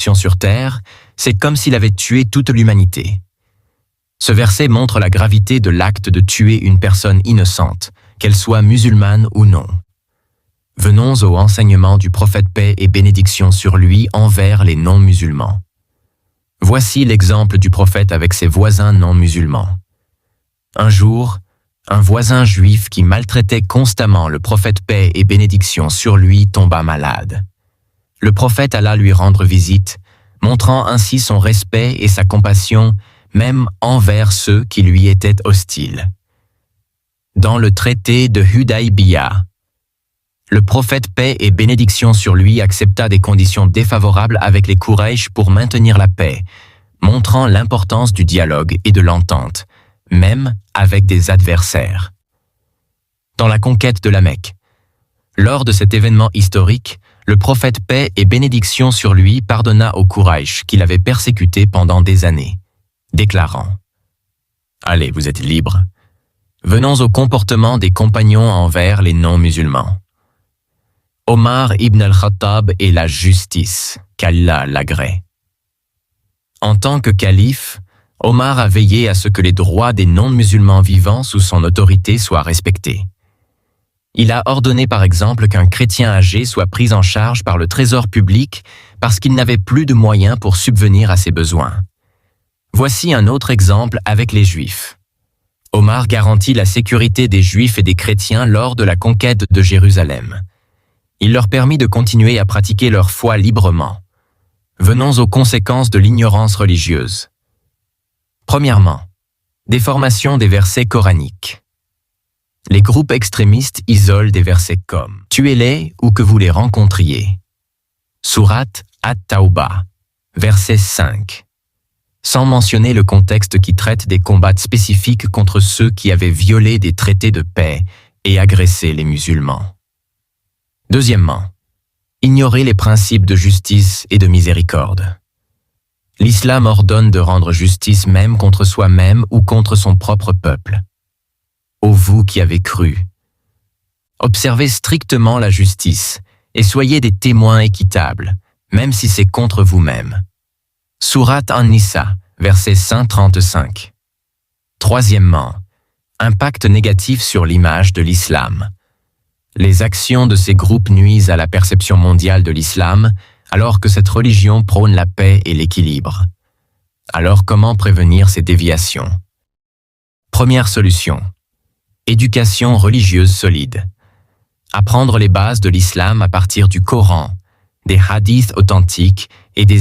sur terre, c'est comme s'il avait tué toute l'humanité. Ce verset montre la gravité de l'acte de tuer une personne innocente, qu'elle soit musulmane ou non. Venons au enseignement du prophète paix et bénédiction sur lui envers les non-musulmans. Voici l'exemple du prophète avec ses voisins non-musulmans. Un jour, un voisin juif qui maltraitait constamment le prophète paix et bénédiction sur lui tomba malade. Le prophète alla lui rendre visite, montrant ainsi son respect et sa compassion même envers ceux qui lui étaient hostiles. Dans le traité de Hudaybiyah, le prophète paix et bénédiction sur lui accepta des conditions défavorables avec les Quraysh pour maintenir la paix, montrant l'importance du dialogue et de l'entente, même avec des adversaires. Dans la conquête de la Mecque, lors de cet événement historique, le prophète paix et bénédiction sur lui pardonna aux Quraysh qui l'avaient persécuté pendant des années, déclarant « Allez, vous êtes libres. Venons au comportement des compagnons envers les non-musulmans. » Omar ibn al-Khattab et la justice, qu'Allah l'agrée. En tant que calife, Omar a veillé à ce que les droits des non-musulmans vivant sous son autorité soient respectés. Il a ordonné par exemple qu'un chrétien âgé soit pris en charge par le trésor public parce qu'il n'avait plus de moyens pour subvenir à ses besoins. Voici un autre exemple avec les Juifs. Omar garantit la sécurité des Juifs et des chrétiens lors de la conquête de Jérusalem. Il leur permit de continuer à pratiquer leur foi librement. Venons aux conséquences de l'ignorance religieuse. Premièrement, déformation des versets coraniques. Les groupes extrémistes isolent des versets comme « Tuez-les ou que vous les rencontriez » Sourate At-Tawbah, verset 5. Sans mentionner le contexte qui traite des combats spécifiques contre ceux qui avaient violé des traités de paix et agressé les musulmans. Deuxièmement, ignorer les principes de justice et de miséricorde. L'islam ordonne de rendre justice même contre soi-même ou contre son propre peuple. Ô vous qui avez cru, observez strictement la justice et soyez des témoins équitables, même si c'est contre vous-même. Sourate An-Nisa, verset 135. Troisièmement, impact négatif sur l'image de l'islam. Les actions de ces groupes nuisent à la perception mondiale de l'islam, alors que cette religion prône la paix et l'équilibre. Alors comment prévenir ces déviations? Première solution. Éducation religieuse solide. Apprendre les bases de l'islam à partir du Coran, des hadiths authentiques et des